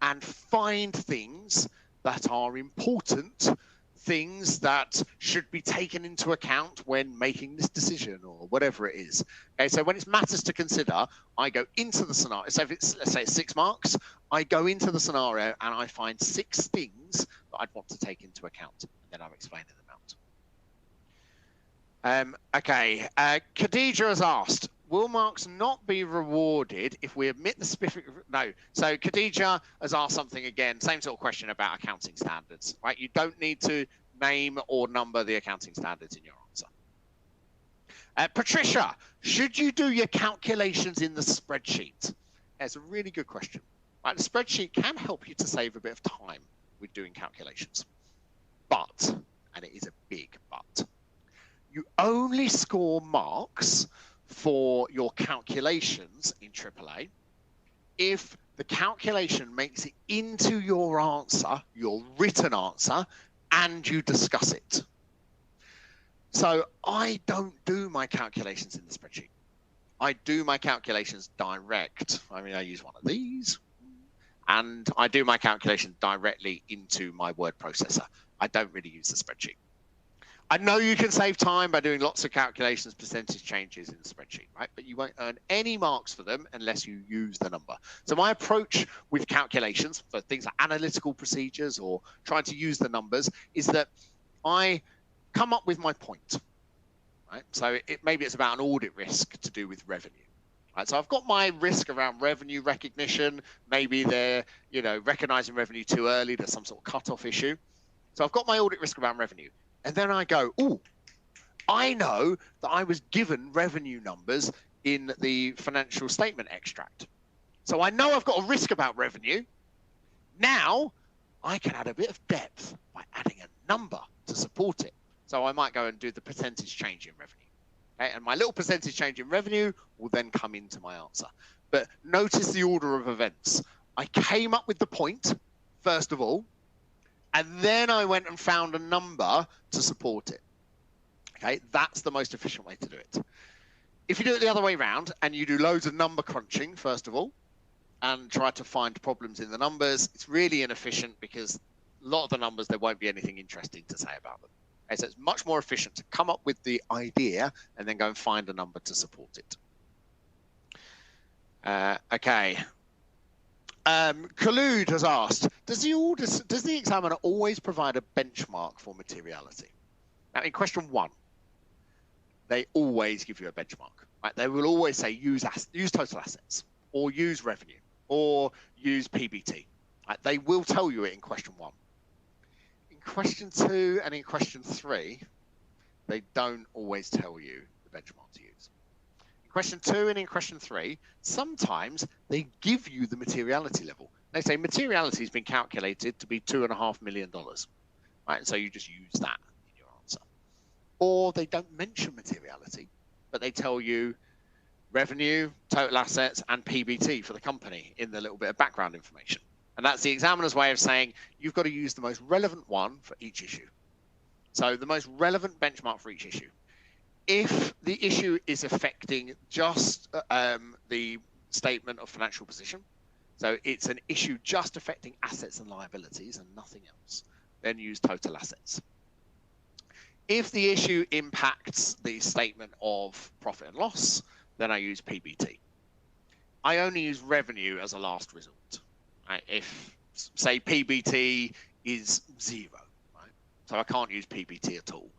and find things that are important, things that should be taken into account when making this decision or whatever it is. Okay, so when it's matters to consider, I go into the scenario. So if it's, let's say it's 6 marks, I go into the scenario and I find 6 things that I'd want to take into account, and then I'm explaining them out. Okay, Khadija has asked, will marks not be rewarded if we omit the specific? No. So Khadija has asked something again, same sort of question about accounting standards, right? You don't need to name or number the accounting standards in your answer. Patricia, should you do your calculations in the spreadsheet? That's a really good question. Right, the spreadsheet can help you to save a bit of time with doing calculations. But, and it is a big but, you only score marks for your calculations in AAA if the calculation makes it into your answer, your written answer, and you discuss it. So I don't do my calculations in the spreadsheet. I do my calculations direct. I mean, I use one of these, and I do my calculation directly into my word processor. I don't really use the spreadsheet. I know you can save time by doing lots of calculations, percentage changes in the spreadsheet, right? But you won't earn any marks for them unless you use the number. So my approach with calculations for things like analytical procedures or trying to use the numbers is that I come up with my point, right? So maybe it's about an audit risk to do with revenue. Right, so I've got my risk around revenue recognition. Maybe they're, recognizing revenue too early. There's some sort of cutoff issue. So I've got my audit risk around revenue. And then I go, oh, I know that I was given revenue numbers in the financial statement extract. So I know I've got a risk about revenue. Now I can add a bit of depth by adding a number to support it. So I might go and do the percentage change in revenue. Okay? And my little percentage change in revenue will then come into my answer. But notice the order of events. I came up with the point, first of all, and then I went and found a number to support it. Okay, that's the most efficient way to do it. If you do it the other way around and you do loads of number crunching, first of all, and try to find problems in the numbers, it's really inefficient because a lot of the numbers, there won't be anything interesting to say about them. Okay, so it's much more efficient to come up with the idea and then go and find a number to support it. Okay. Khaloud has asked, does the examiner always provide a benchmark for materiality? Now, in question 1, they always give you a benchmark. Right? They will always say use total assets, or use revenue, or use PBT. Right? They will tell you it in question 1. In question 2 and in question 3, they don't always tell you the benchmark to use. In question 2 and in question 3, sometimes they give you the materiality level. They say materiality has been calculated to be $2.5 million. Right? And so you just use that in your answer. Or they don't mention materiality, but they tell you revenue, total assets, and PBT for the company in the little bit of background information. And that's the examiner's way of saying you've got to use the most relevant one for each issue. So the most relevant benchmark for each issue. If the issue is affecting just the statement of financial position, so it's an issue just affecting assets and liabilities and nothing else, then use total assets. If the issue impacts the statement of profit and loss, then I use PBT. I only use revenue as a last resort. Right? If, say, PBT is 0, right? So I can't use PBT at all.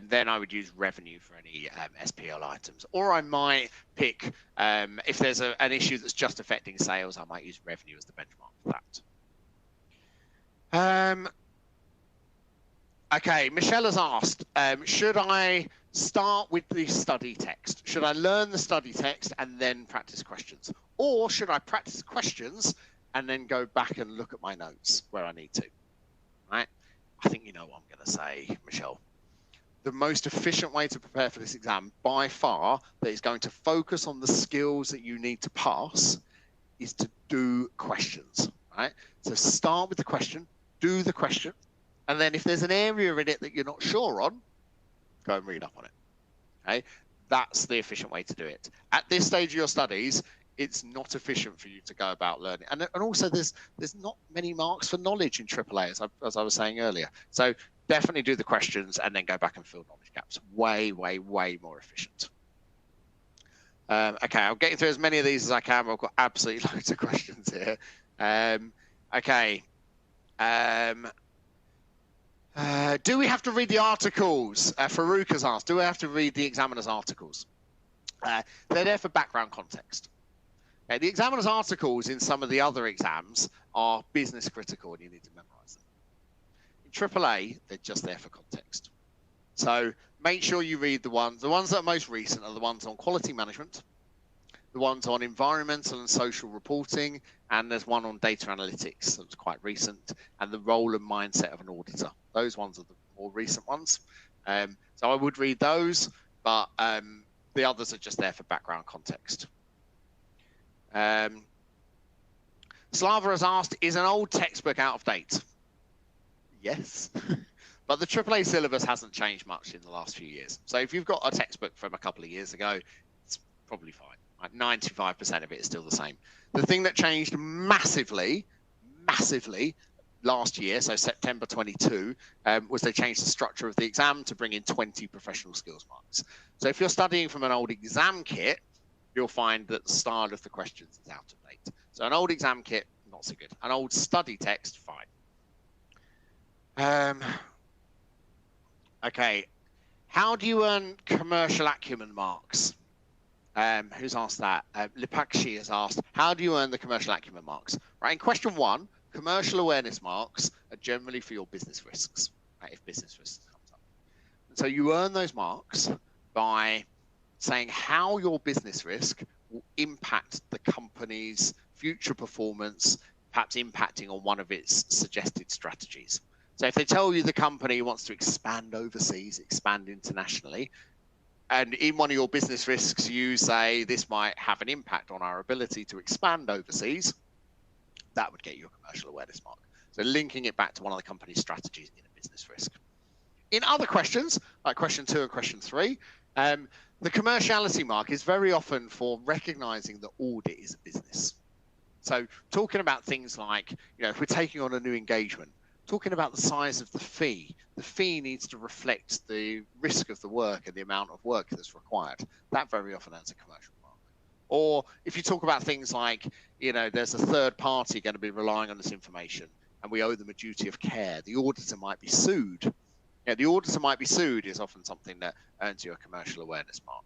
Then I would use revenue for any SPL items. Or I might pick, if there's an issue that's just affecting sales, I might use revenue as the benchmark for that. Okay, Michelle has asked, should I start with the study text? Should I learn the study text and then practice questions? Or should I practice questions and then go back and look at my notes where I need to? Right? I think you know what I'm going to say, Michelle. The most efficient way to prepare for this exam, by far, that is going to focus on the skills that you need to pass, is to do questions. Right? So start with the question, do the question, and then if there's an area in it that you're not sure on, go and read up on it. Okay? That's the efficient way to do it. At this stage of your studies, it's not efficient for you to go about learning. And also there's not many marks for knowledge in AAA, as I was saying earlier. So definitely do the questions and then go back and fill knowledge gaps. Way, way, way more efficient. Okay, I'll get you through as many of these as I can. I've got absolutely loads of questions here. Okay. Do we have to read the articles? Farouk has asked, do we have to read the examiner's articles? They're there for background context. Okay, the examiner's articles in some of the other exams are business critical and you need to memorize them. In AAA, they're just there for context. So make sure you read the ones that are most recent are the ones on quality management, the ones on environmental and social reporting, and there's one on data analytics that's quite recent, and the role and mindset of an auditor. Those ones are the more recent ones. So I would read those, but the others are just there for background context. Slava has asked, is an old textbook out of date? Yes, but the AAA syllabus hasn't changed much in the last few years. So if you've got a textbook from a couple of years ago, it's probably fine. Like 95% of it is still the same. The thing that changed massively last year, so September 22, was they changed the structure of the exam to bring in 20 professional skills marks. So if you're studying from an old exam kit, you'll find that the style of the questions is out of date. So an old exam kit, not so good. An old study text, fine. Okay, how do you earn commercial acumen marks? Who's asked that? Lipakshi has asked, how do you earn the commercial acumen marks? Right, in question 1, commercial awareness marks are generally for your business risks, right, if business risks comes up. And so you earn those marks by saying how your business risk will impact the company's future performance, perhaps impacting on one of its suggested strategies. So if they tell you the company wants to expand overseas, expand internationally, and in one of your business risks, you say this might have an impact on our ability to expand overseas, that would get you a commercial awareness mark. So linking it back to one of the company's strategies in a business risk. In other questions, like question 2 and question 3, the commerciality mark is very often for recognizing that audit is a business. So talking about things like, if we're taking on a new engagement, talking about the size of the fee needs to reflect the risk of the work and the amount of work that's required. That very often has a commercial mark. Or if you talk about things like, there's a third party going to be relying on this information and we owe them a duty of care, the auditor might be sued Yeah, the auditor might be sued is often something that earns you a commercial awareness mark.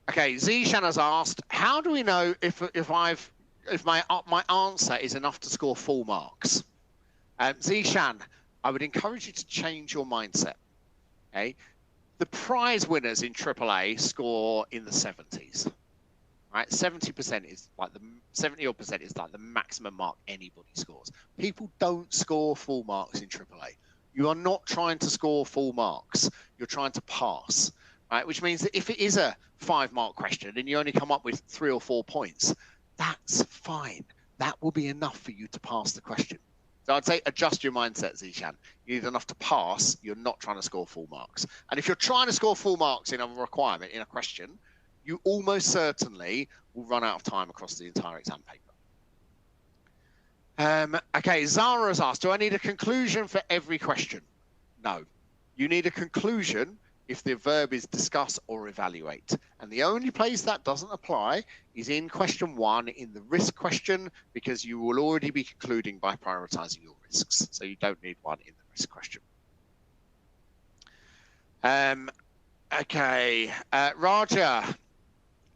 Okay, Zishan has asked, how do we know if my answer is enough to score full marks? Zishan, I would encourage you to change your mindset. Okay, the prize winners in AAA score in the 70s. Right, 70% is like the 70% is like the maximum mark anybody scores. People don't score full marks in AAA. You are not trying to score full marks. You're trying to pass, right? Which means that if it is a 5-mark question and you only come up with 3 or 4 points, that's fine. That will be enough for you to pass the question. So I'd say adjust your mindset, Zishan. You need enough to pass. You're not trying to score full marks. And if you're trying to score full marks in a requirement, in a question, you almost certainly will run out of time across the entire exam paper. Okay, Zara has asked, do I need a conclusion for every question? No. You need a conclusion if the verb is discuss or evaluate. And the only place that doesn't apply is in question 1 in the risk question, because you will already be concluding by prioritizing your risks. So you don't need one in the risk question. Okay, Raja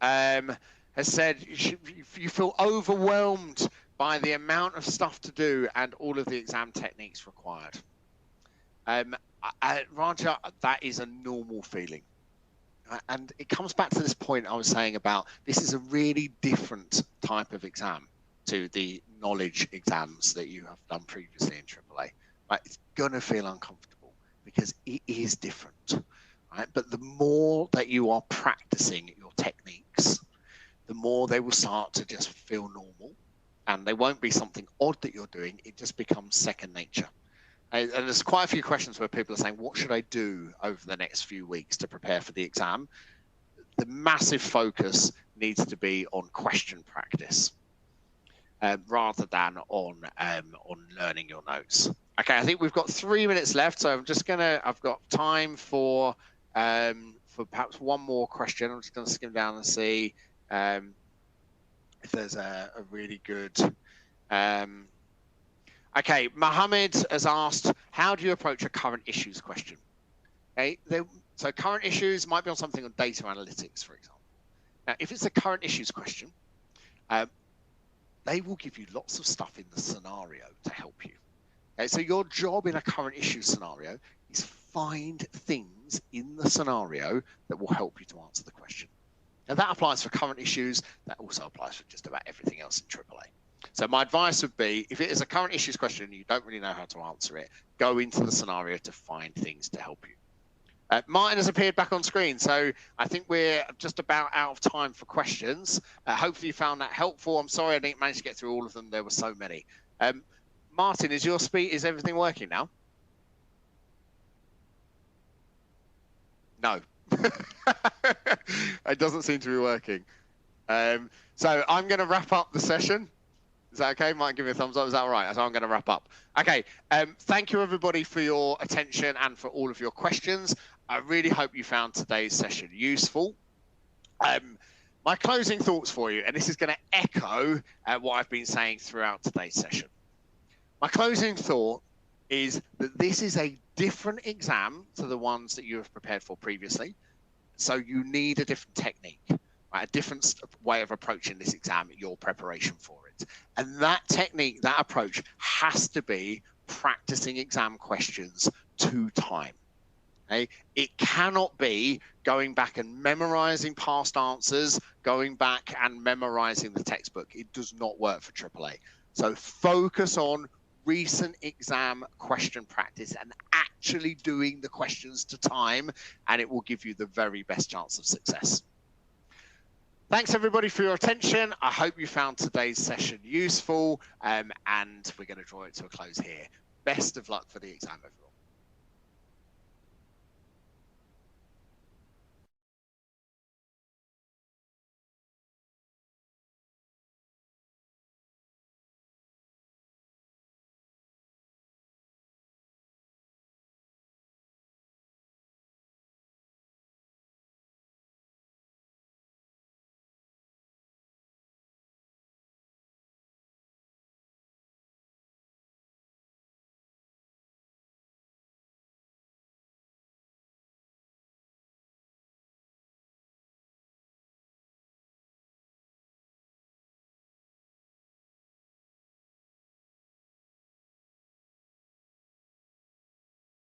has said you feel overwhelmed by the amount of stuff to do and all of the exam techniques required. Raja, that is a normal feeling. And it comes back to this point I was saying about this is a really different type of exam to the knowledge exams that you have done previously in AAA. Right? It's going to feel uncomfortable because it is different. Right? But the more that you are practicing your techniques, the more they will start to just feel normal, and they won't be something odd that you're doing. It just becomes second nature. And there's quite a few questions where people are saying, what should I do over the next few weeks to prepare for the exam? The massive focus needs to be on question practice rather than on learning your notes. Okay, I think we've got 3 minutes left, so I've got time for perhaps one more question. I'm just gonna skim down and see if there's a really good. Okay, Mohammed has asked, how do you approach a current issues question? Okay, so current issues might be on something on data analytics, for example. Now, if it's a current issues question, they will give you lots of stuff in the scenario to help you. Okay, so your job in a current issues scenario is find things in the scenario that will help you to answer the question. Now that applies for current issues, that also applies for just about everything else in AAA. So my advice would be, if it is a current issues question and you don't really know how to answer it, go into the scenario to find things to help you. Martin has appeared back on screen, so I think we're just about out of time for questions. Hopefully you found that helpful. I'm sorry I didn't manage to get through all of them. There were so many. Martin, is everything working now? No. It doesn't seem to be working. So I'm going to wrap up the session. Is that okay? Might give me a thumbs up. Is that all right? So I'm going to wrap up. Okay. Thank you, everybody, for your attention and for all of your questions. I really hope you found today's session useful. My closing thoughts for you, and this is going to echo what I've been saying throughout today's session. My closing thought is that this is a different exam to the ones that you have prepared for previously. So you need a different technique, right? A different way of approaching this exam, your preparation for it. And that technique, that approach has to be practicing exam questions to time. Okay? It cannot be going back and memorizing past answers, going back and memorizing the textbook. It does not work for AAA. So focus on recent exam question practice and actually doing the questions to time, and it will give you the very best chance of success. Thanks everybody for your attention. I hope you found today's session useful, and we're going to draw it to a close here. Best of luck for the exam, everyone.